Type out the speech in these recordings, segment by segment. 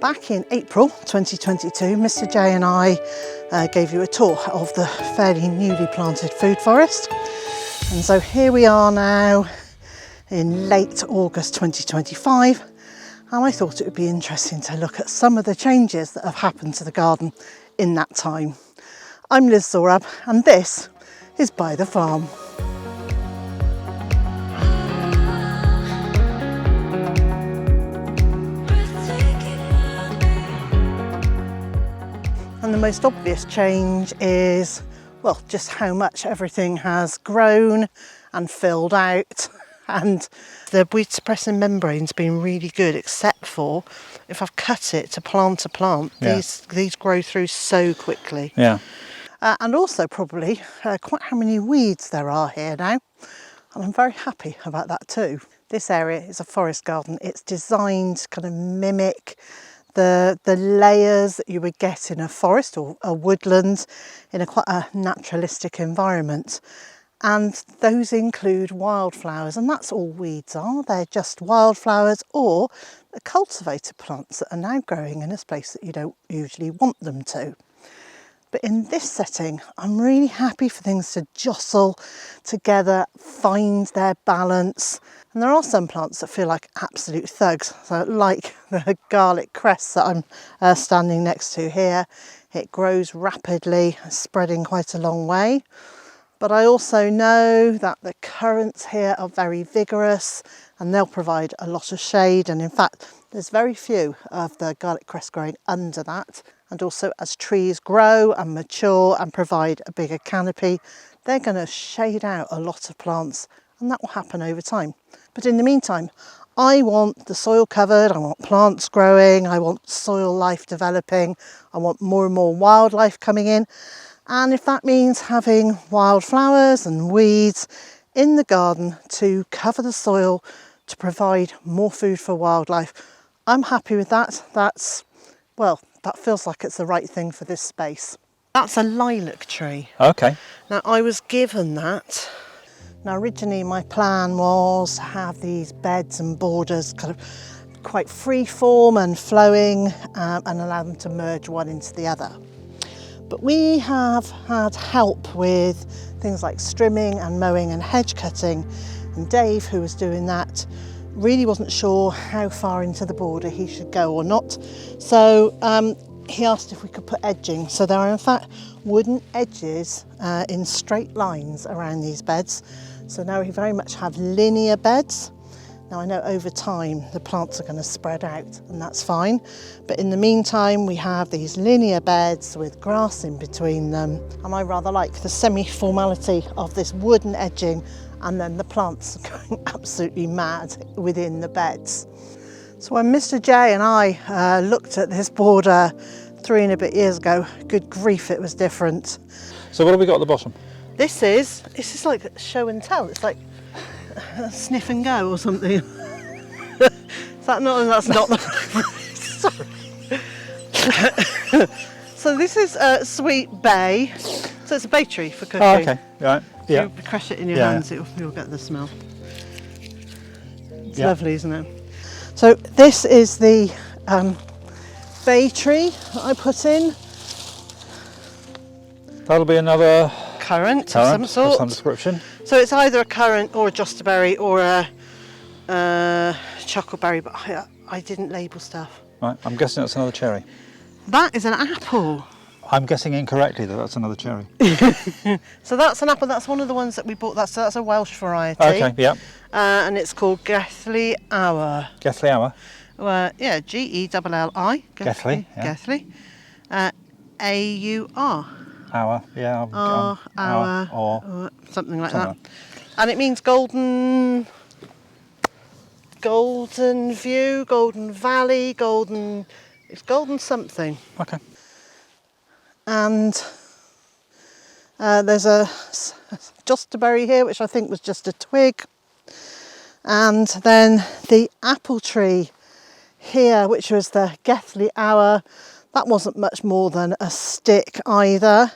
Back in April 2022, Mr. J and I gave you a tour of the fairly newly planted food forest. And so here we are now in late August 2025. And I thought it would be interesting to look at some of the changes that have happened to the garden in that time. I'm Liz Zorab and this is Byther Farm. And the most obvious change is, well, just how much everything has grown and filled out. And the weed suppressing membrane's been really good, except for if I've cut it to plant, these grow through so quickly. Yeah. And also probably quite how many weeds there are here now. And I'm very happy about that too. This area is a forest garden. It's designed to kind of mimic the layers that you would get in a forest or a woodland in quite a naturalistic environment. And those include wildflowers, and that's all weeds are. They're just wildflowers or the cultivated plants that are now growing in a space that you don't usually want them to. But in this setting, I'm really happy for things to jostle together, find their balance. And there are some plants that feel like absolute thugs. So like the garlic cress that I'm standing next to here. It grows rapidly, spreading quite a long way. But I also know that the currants here are very vigorous and they'll provide a lot of shade. And in fact, there's very few of the garlic cress growing under that. And also as trees grow and mature and provide a bigger canopy, they're going to shade out a lot of plants, and that will happen over time. But in the meantime, I want the soil covered, I want plants growing, I want soil life developing, I want more and more wildlife coming in. And if that means having wildflowers and weeds in the garden to cover the soil to provide more food for wildlife, I'm happy with that. That feels like it's the right thing for this space. That's a lilac tree. Okay. Now I was given that. Now originally my plan was to have these beds and borders kind of quite free form and flowing and allow them to merge one into the other. But we have had help with things like strimming and mowing and hedge cutting, and Dave, who was doing that, really wasn't sure how far into the border he should go or not. So he asked if we could put edging. So there are in fact wooden edges in straight lines around these beds. So now we very much have linear beds. Now I know over time the plants are going to spread out and that's fine. But in the meantime we have these linear beds with grass in between them. And I rather like the semi-formality of this wooden edging and then the plants going absolutely mad within the beds. So when Mr. J and I looked at this border 3 and a bit years ago, good grief, it was different. So what have we got at the bottom? This is like show and tell. It's like sniff and go or something. That's not the sorry. So this is Sweet Bay. So it's a bay tree for cooking. Oh, okay, right. Yeah. You crush it in your hands, you'll get the smell. It's lovely, isn't it? So this is the bay tree that I put in. That'll be another currant of some sort. Of some description. So it's either a currant or a josterberry or a chuckleberry, but I didn't label stuff. Right, I'm guessing that's another cherry. That is an apple. I'm guessing incorrectly that that's another cherry. So that's an apple. That's one of the ones that we bought. That's a Welsh variety. Okay, yeah. And it's called Gethley Hour. Gethley Hour. Yeah, G-E-L-L-I. Gethley. Yeah. Gethley. A-U-R. Hour. Yeah. Hour. Or something like that. And it means golden view, golden valley, golden. It's golden something. Okay. And there's a josterberry here, which I think was just a twig. And then the apple tree here, which was the Gethley Hour, that wasn't much more than a stick either.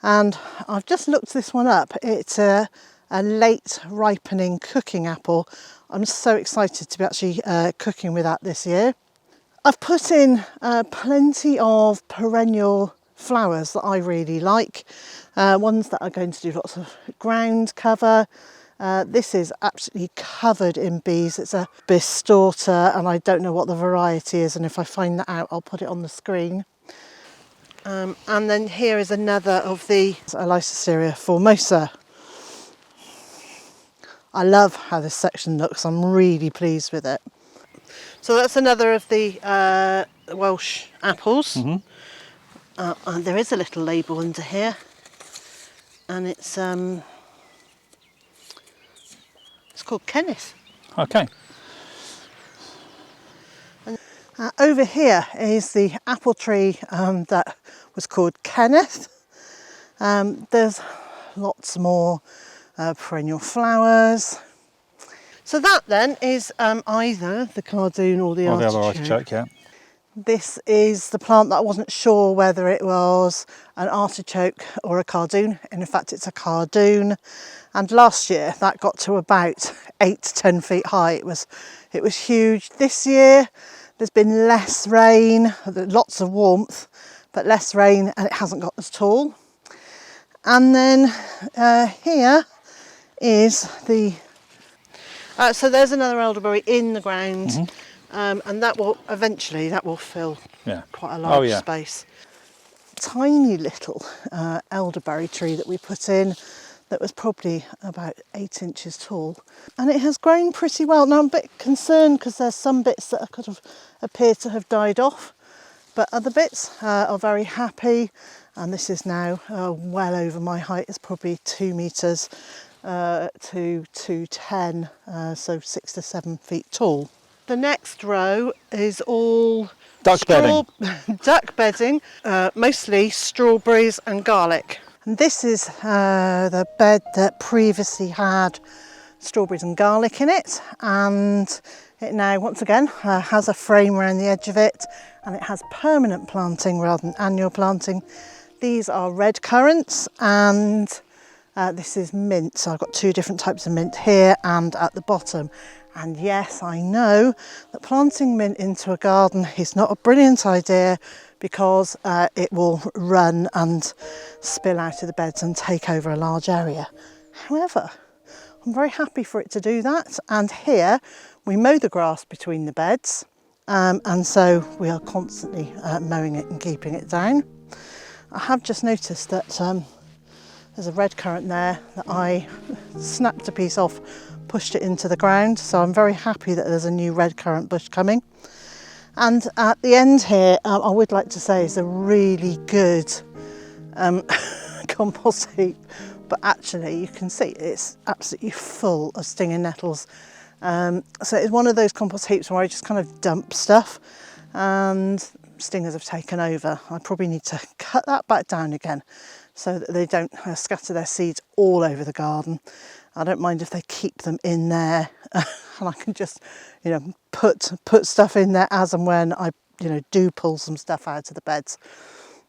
And I've just looked this one up. It's a late ripening cooking apple. I'm so excited to be actually cooking with that this year. I've put in plenty of perennial flowers that I really like, ones that are going to do lots of ground cover. This is absolutely covered in bees. It's a bistorta, and I don't know what the variety is, and if I find that out I'll put it on the screen. And then here is another of the Lycoseria formosa. I love how this section looks. I'm really pleased with it. So that's another of the Welsh apples. And there is a little label under here, and it's called Kenneth. Okay. And, over here is the apple tree that was called Kenneth. There's lots more perennial flowers. So that then is either the cardoon or the Or the artichoke. other artichoke, yeah. This is the plant that I wasn't sure whether it was an artichoke or a cardoon. In fact, it's a cardoon. And last year that got to about 8 to 10 feet high. It was huge. This year there's been less rain, lots of warmth, but less rain, and it hasn't got as tall. And then here is the so there's another elderberry in the ground, and that will eventually fill quite a large space. Tiny little elderberry tree that we put in that was probably about 8 inches tall, and it has grown pretty well. Now I'm a bit concerned because there's some bits that kind of appear to have died off, but other bits are very happy, and this is now well over my height. It's probably 2 metres to 210, so 6 to 7 feet tall. The next row is all duck bedding, mostly strawberries and garlic. And this is the bed that previously had strawberries and garlic in it, and it now once again has a frame around the edge of it, and it has permanent planting rather than annual planting. These are red currants, and this is mint. So I've got 2 different types of mint here and at the bottom. And yes, I know that planting mint into a garden is not a brilliant idea because it will run and spill out of the beds and take over a large area. However, I'm very happy for it to do that. And here we mow the grass between the beds, and so we are constantly mowing it and keeping it down. I have just noticed that there's a red currant there that I snapped a piece off, pushed it into the ground, so I'm very happy that there's a new red currant bush coming. And at the end here, I would like to say is a really good compost heap, but actually you can see it's absolutely full of stinging nettles. So it's one of those compost heaps where I just kind of dump stuff and stingers have taken over. I probably need to cut that back down again so that they don't scatter their seeds all over the garden. I don't mind if they keep them in there, and I can just, put stuff in there as and when I, do pull some stuff out of the beds.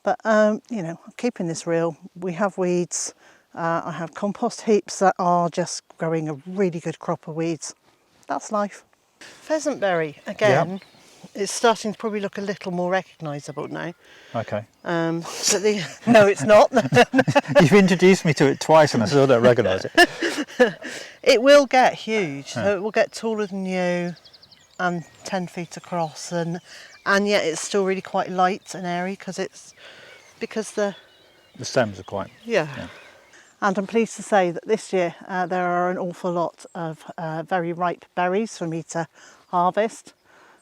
But I'm keeping this real. We have weeds. I have compost heaps that are just growing a really good crop of weeds. That's life. Pheasantberry again. Yep. It's starting to probably look a little more recognisable now. Okay. No, it's not. You've introduced me to it twice and I still don't recognise it. It will get huge, so it will get taller than you and 10 feet across, and yet it's still really quite light and airy because the stems are quite... yeah. And I'm pleased to say that this year there are an awful lot of very ripe berries for me to harvest.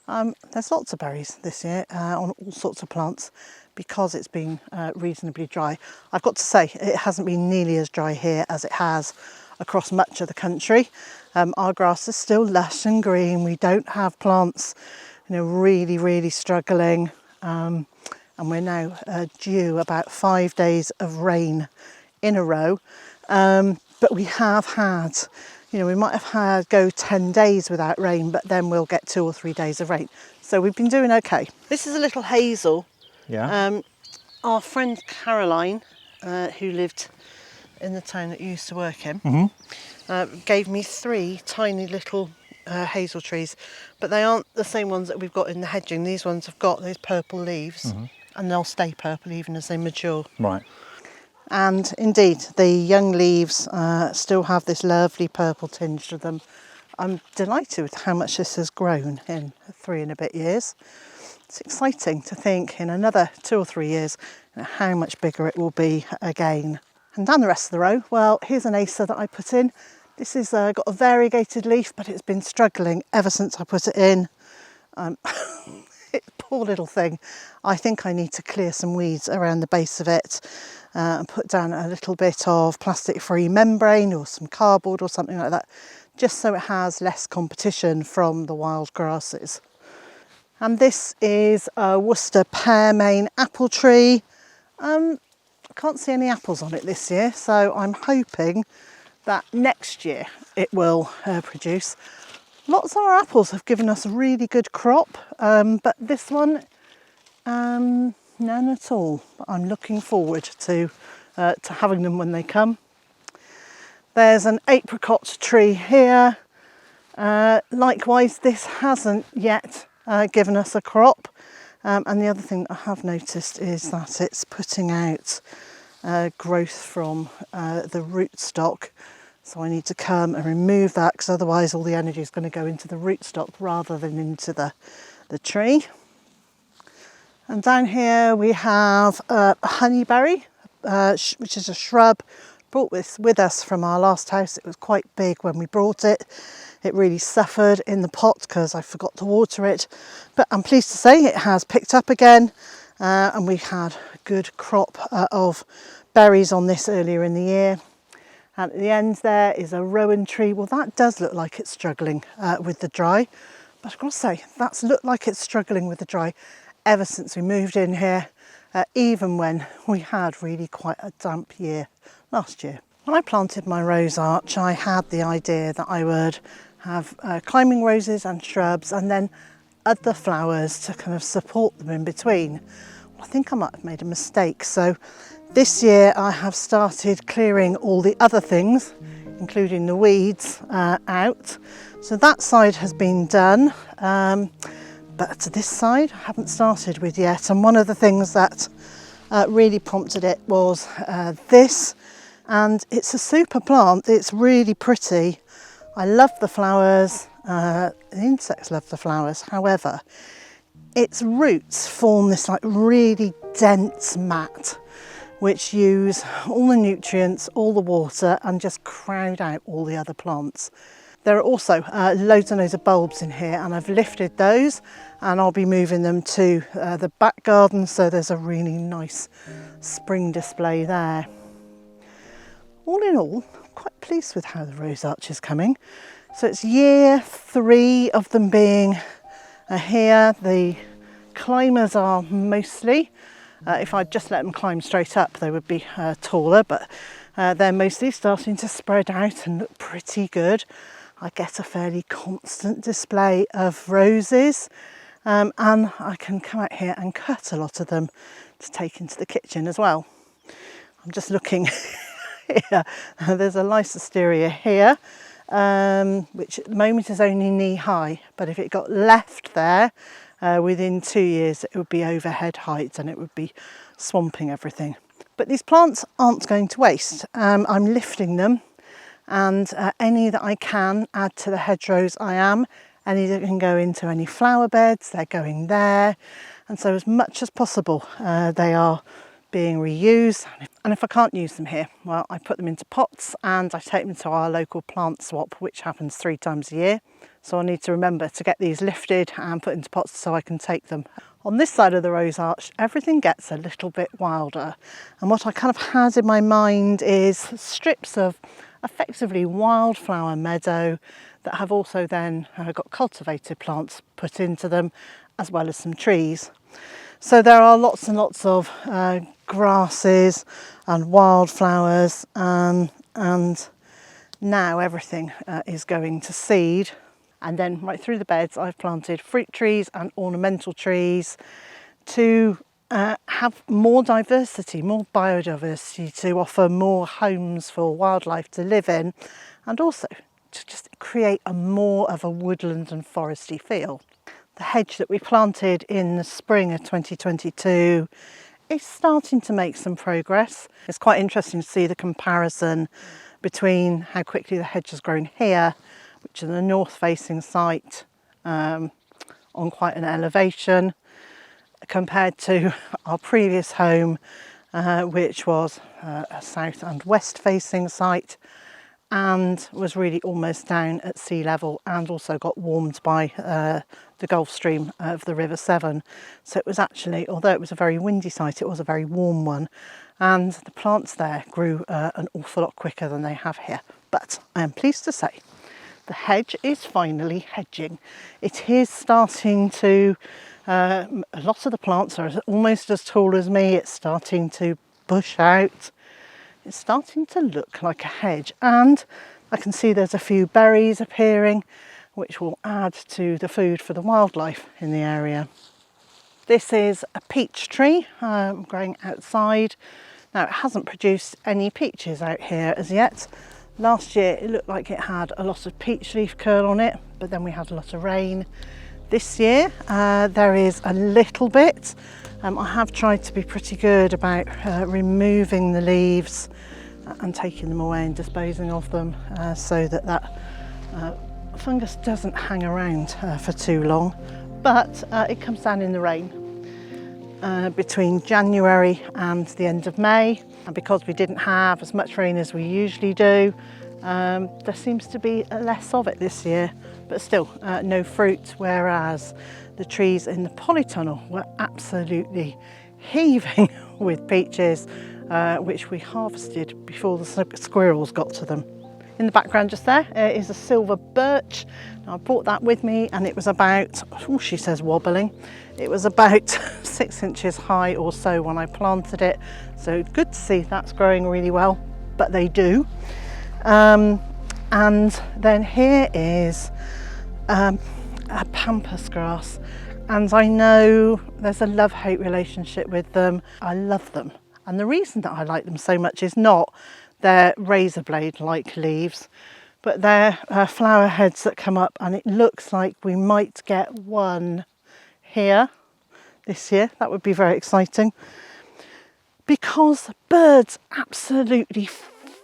There's lots of berries this year on all sorts of plants because it's been reasonably dry. I've got to say it hasn't been nearly as dry here as it has across much of the country. Our grass is still lush and green. We don't have plants, really, really struggling. And we're now due about 5 days of rain in a row. But we have had, we might have had go 10 days without rain, but then we'll get 2 or 3 days of rain. So we've been doing okay. This is a little hazel. Yeah. Our friend Caroline, who lived in the town that you used to work in, gave me 3 tiny little hazel trees, but they aren't the same ones that we've got in the hedging. These ones have got those purple leaves, and they'll stay purple even as they mature. Right. And indeed, the young leaves still have this lovely purple tinge to them. I'm delighted with how much this has grown in 3 and a bit years. It's exciting to think in another 2 or 3 years how much bigger it will be again. And down the rest of the row, well, here's an acer that I put in. This has got a variegated leaf, but it's been struggling ever since I put it in. Poor little thing. I think I need to clear some weeds around the base of it and put down a little bit of plastic-free membrane or some cardboard or something like that, just so it has less competition from the wild grasses. And this is a Worcester pearmain apple tree. I can't see any apples on it this year, so I'm hoping that next year it will produce. Lots of our apples have given us a really good crop, but this one, none at all. But I'm looking forward to having them when they come. There's an apricot tree here. Likewise, this hasn't yet given us a crop. And the other thing that I have noticed is that it's putting out growth from the rootstock. So I need to come and remove that, because otherwise all the energy is going to go into the rootstock rather than into the tree. And down here we have a honeyberry, which is a shrub. Brought this with us from our last house. It was quite big when we brought it. It really suffered in the pot because I forgot to water it. But I'm pleased to say it has picked up again, and we had a good crop of berries on this earlier in the year. And at the end there is a rowan tree. Well, that does look like it's struggling with the dry. But I've got to say, that's looked like it's struggling with the dry ever since we moved in here, even when we had really quite a damp year last year. When I planted my rose arch, I had the idea that I would have climbing roses and shrubs, and then other flowers to kind of support them in between. Well, I think I might have made a mistake. So this year I have started clearing all the other things, including the weeds, out. So that side has been done, but this side I haven't started with yet. And one of the things that really prompted it was this, and it's a super plant. It's really pretty. I love the flowers, the insects love the flowers. However, its roots form this like really dense mat, which use all the nutrients, all the water, and just crowd out all the other plants. There are also loads and loads of bulbs in here, and I've lifted those and I'll be moving them to the back garden, so there's a really nice spring display there. All in all, I'm quite pleased with how the rose arch is coming. So it's year 3 of them being here. The climbers are mostly, if I'd just let them climb straight up, they would be taller, but they're mostly starting to spread out and look pretty good. I get a fairly constant display of roses, and I can come out here and cut a lot of them to take into the kitchen as well. I'm just looking here. There's a Lycisteria here, which at the moment is only knee high, but if it got left there, within 2 years it would be overhead height and it would be swamping everything. But these plants aren't going to waste. I'm lifting them, and any that I can add to the hedgerows I am. Any that can go into any flower beds, they're going there. And so as much as possible they are being reused. And if I can't use them here, well, I put them into pots and I take them to our local plant swap, which happens 3 times a year. So I need to remember to get these lifted and put into pots so I can take them. On this side of the rose arch, everything gets a little bit wilder. And what I kind of had in my mind is strips of effectively wildflower meadow that have also then got cultivated plants put into them, as well as some trees. So there are lots and lots of grasses and wildflowers, and now everything is going to seed. And then right through the beds I've planted fruit trees and ornamental trees to have more diversity, more biodiversity, to offer more homes for wildlife to live in, and also to just create a more of a woodland and foresty feel. The hedge that we planted in the spring of 2022 is starting to make some progress. It's quite interesting to see the comparison between how quickly the hedge has grown here, which is a north facing site on quite an elevation, compared to our previous home, which was a south and west facing site and was really almost down at sea level, and also got warmed by the Gulf Stream of the River Severn. So it was actually, although it was a very windy site, it was a very warm one, and the plants there grew an awful lot quicker than they have here. But I am pleased to say the hedge is finally hedging. It is starting to, a lot of the plants are almost as tall as me. It's starting to bush out. It's starting to look like a hedge, and I can see there's a few berries appearing, which will add to the food for the wildlife in the area. This is a peach tree growing outside. Now, it hasn't produced any peaches out here as yet. Last year it looked like it had a lot of peach leaf curl on it, but then we had a lot of rain. This year there is a little bit. I have tried to be pretty good about removing the leaves and taking them away and disposing of them so that fungus doesn't hang around for too long. But it comes down in the rain between January and the end of May. And because we didn't have as much rain as we usually do, there seems to be less of it this year, but still no fruit, whereas the trees in the polytunnel were absolutely heaving with peaches, which we harvested before the squirrels got to them. In the background just there is a silver birch. Now, I brought that with me, and it was about, oh, she says wobbling, it was about 6 inches high or so when I planted it. So good to see that's growing really well, but they do. And then here is a pampas grass, and I know there's a love-hate relationship with them. I love them, and the reason that I like them so much is not their razor blade like leaves, but they're flower heads that come up, and it looks like we might get one here this year. That would be very exciting, because birds absolutely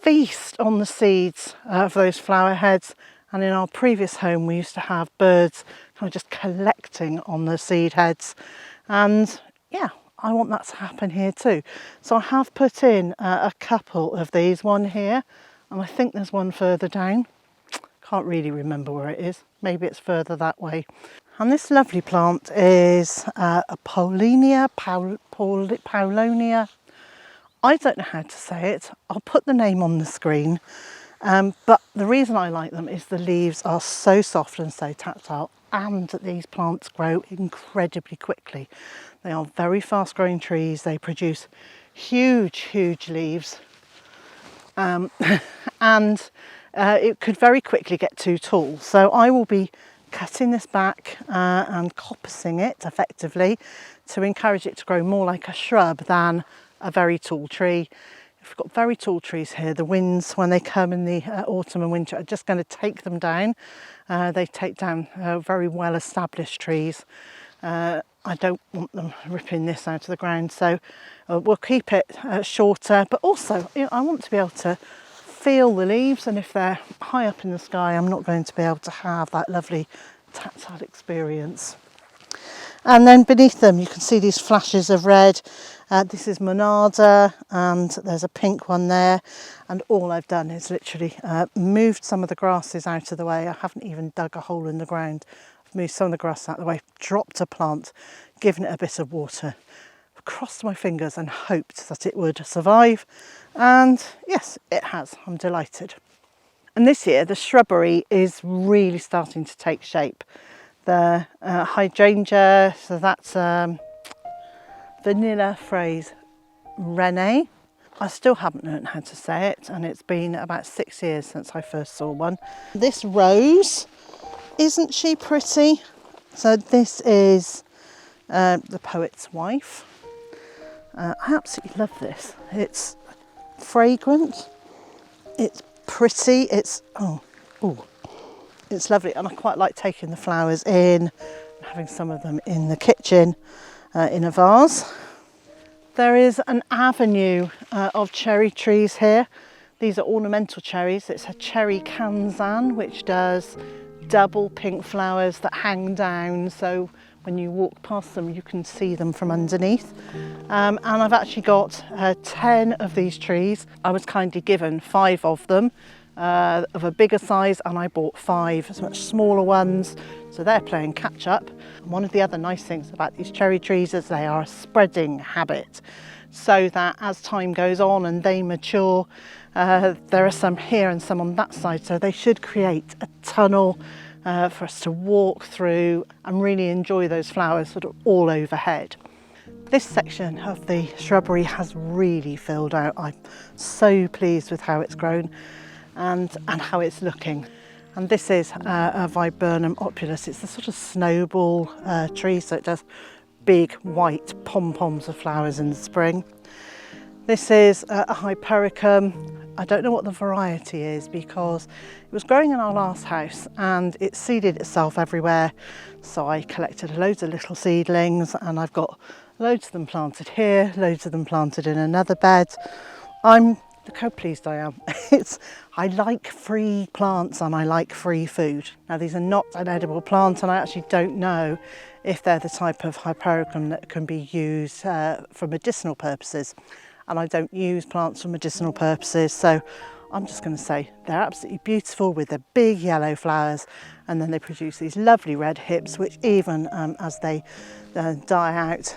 feast on the seeds of those flower heads. And in our previous home we used to have birds kind of just collecting on the seed heads, and yeah, I want that to happen here too. So I have put in a couple of these, one here, and I think there's one further down. Can't really remember where it is. Maybe it's further that way. And this lovely plant is a Paulinia. I don't know how to say it. I'll put the name on the screen. But the reason I like them is the leaves are so soft and so tactile, and that these plants grow incredibly quickly. They are very fast growing trees. They produce huge leaves, and it could very quickly get too tall. So I will be cutting this back and coppicing it effectively to encourage it to grow more like a shrub than a very tall tree. If we've got very tall trees here, the winds, when they come in the autumn and winter, are just going to take them down. They take down very well established trees. I don't want them ripping this out of the ground, so we'll keep it shorter, but also, you know, I want to be able to feel the leaves, and if they're high up in the sky, I'm not going to be able to have that lovely tactile experience. And then beneath them you can see these flashes of red. This is Monarda, and there's a pink one there, and all I've done is literally moved some of the grasses out of the way. I haven't even dug a hole in the ground. I've moved some of the grass out of the way, dropped a plant, given it a bit of water, crossed my fingers and hoped that it would survive, and yes, it has. I'm delighted. And this year the shrubbery is really starting to take shape. The hydrangea, so that's vanilla phrase Rene. I still haven't learned how to say it, and it's been about 6 years since I first saw one. This rose, isn't she pretty? So this is the poet's wife. I absolutely love this. It's fragrant, it's pretty, it's It's lovely, and I quite like taking the flowers in and having some of them in the kitchen in a vase. There is an avenue of cherry trees here. These are ornamental cherries. It's a cherry kanzan, which does double pink flowers that hang down, so when you walk past them you can see them from underneath. And I've actually got 10 of these trees. I was kindly given 5 of them of a bigger size, and I bought 5 much smaller ones, so they're playing catch up. And one of the other nice things about these cherry trees is they are a spreading habit, so that as time goes on and they mature, there are some here and some on that side, so they should create a tunnel for us to walk through and really enjoy those flowers sort of all overhead. This section of the shrubbery has really filled out. I'm so pleased with how it's grown and how it's looking. And this is a Viburnum opulus. It's a sort of snowball tree, so it does big white pom-poms of flowers in the spring. This is a Hypericum. I don't know what the variety is because it was growing in our last house and it seeded itself everywhere. So I collected loads of little seedlings, and I've got loads of them planted here, loads of them planted in another bed. Look how pleased I am. I like free plants and I like free food. Now these are not an edible plant, and I actually don't know if they're the type of Hypericum that can be used for medicinal purposes. And I don't use plants for medicinal purposes, so I'm just going to say they're absolutely beautiful with their big yellow flowers, and then they produce these lovely red hips, which even as they die out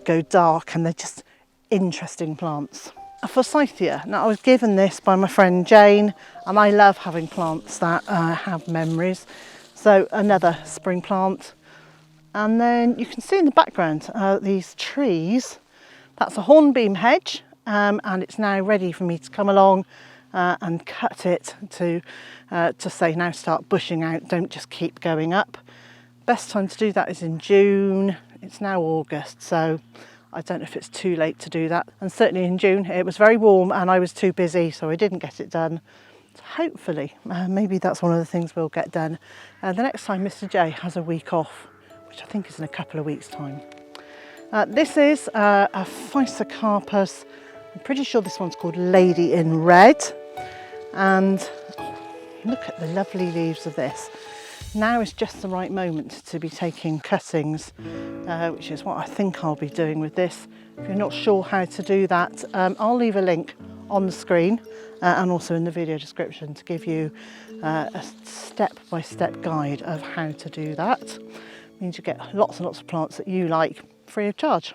go dark, and they're just interesting plants. A forsythia. Now I was given this by my friend Jane, and I love having plants that have memories. So another spring plant, and then you can see in the background these trees. That's a hornbeam hedge, and it's now ready for me to come along and cut it to say now start bushing out, don't just keep going up. Best time to do that is in June. It's now August, so I don't know if it's too late to do that. And certainly in June it was very warm and I was too busy, so I didn't get it done. So hopefully maybe that's one of the things we'll get done the next time Mr. J has a week off, which I think is in a couple of weeks' time. This is a Physocarpus. I'm pretty sure this one's called Lady in Red. And look at the lovely leaves of this. Now is just the right moment to be taking cuttings, which is what I think I'll be doing with this. If you're not sure how to do that, I'll leave a link on the screen and also in the video description to give you a step-by-step guide of how to do that. It means you get lots and lots of plants that you like free of charge.